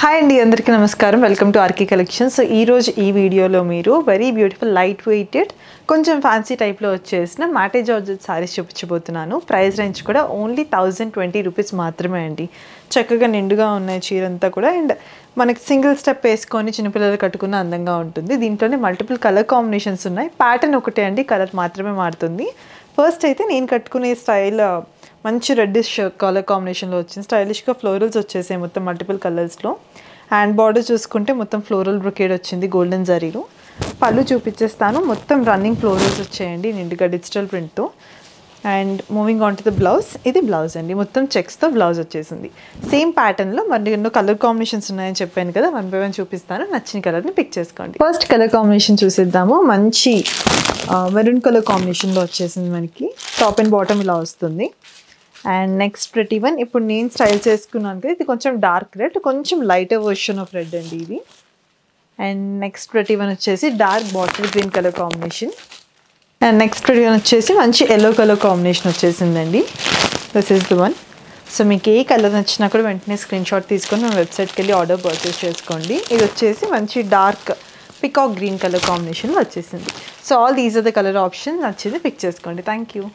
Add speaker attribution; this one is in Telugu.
Speaker 1: హాయ్ అండి, అందరికీ నమస్కారం. Welcome to RK collections. So ఈరోజు ఈ వీడియోలో మీరు వెరీ బ్యూటిఫుల్ లైట్ వెయిటెడ్ కొంచెం ఫ్యాన్సీ టైప్లో వచ్చేసిన మాటే జార్జెట్ సారీస్ చూపించబోతున్నాను. ప్రైస్ రేంజ్ కూడా ఓన్లీ 1020 రూపీస్ మాత్రమే అండి. చక్కగా నిండుగా ఉన్నాయి చీర అంతా కూడా. అండ్ మనకి సింగిల్ స్టెప్ వేసుకొని చిన్నపిల్లలు కట్టుకున్న అందంగా ఉంటుంది. దీంట్లోనే మల్టిపుల్ కలర్ కాంబినేషన్స్ ఉన్నాయి. ప్యాటర్న్ ఒకటే అండి, కలర్ మాత్రమే మారుతుంది. ఫస్ట్ అయితే నేను కట్టుకునే స్టైల్ మంచి రెడ్డిష్ కలర్ కాంబినేషన్లో వచ్చింది. స్టైలిష్గా ఫ్లోరల్స్ వచ్చేసాయి మొత్తం మల్టిపుల్ కలర్స్లో. హ్యాండ్ బార్డర్ చూసుకుంటే మొత్తం ఫ్లోరల్ బ్రొకేడ్ వచ్చింది గోల్డెన్ జరీలో. పళ్ళు చూపించేస్తాను, మొత్తం రన్నింగ్ ఫ్లోరల్స్ వచ్చాయండి నిండుగా డిజిటల్ ప్రింట్తో. And moving on to the blouse, ఇది బ్లౌజ్ అండి, మొత్తం చెక్స్తో బ్లౌజ్ వచ్చేసింది. సేమ్ ప్యాటర్న్లో మరి ఎన్నో కలర్ కాంబినేషన్స్ ఉన్నాయని చెప్పాను కదా, 1 by 1 చూపిస్తాను. నచ్చిన కలర్ని పిక్ చేసుకోండి. ఫస్ట్ కలర్ కాంబినేషన్ చూసేద్దాము. మంచి మెరూన్ కలర్ కాంబినేషన్లో వచ్చేసింది మనకి. టాప్ అండ్ బాటమ్ ఇలా వస్తుంది. అండ్ నెక్స్ట్ ప్రెటీ వన్, ఇప్పుడు నేను స్టైల్ చేసుకున్నాను కదా, ఇది కొంచెం డార్క్ రెడ్, కొంచెం లైటర్ వర్షన్ ఆఫ్ రెడ్ అండి ఇది. అండ్ నెక్స్ట్ ప్రెటీ వన్ వచ్చేసి dark bottle green colour combination. And next pretty one వచ్చేసి మంచి ఎల్లో కలర్ కాంబినేషన్ వచ్చేసిందండి. This is the one. So మీకు ఏ కలర్ నచ్చినా కూడా వెంటనే స్క్రీన్ షాట్ తీసుకొని మన వెబ్సైట్కి వెళ్ళి ఆర్డర్ పర్చేస్ చేసుకోండి. ఇది వచ్చేసి మంచి డార్క్ పికాక్ గ్రీన్ కలర్ కాంబినేషన్లో వచ్చేసింది. So all these are the colour option, నచ్చింది పిక్ చేసుకోండి. Thank you.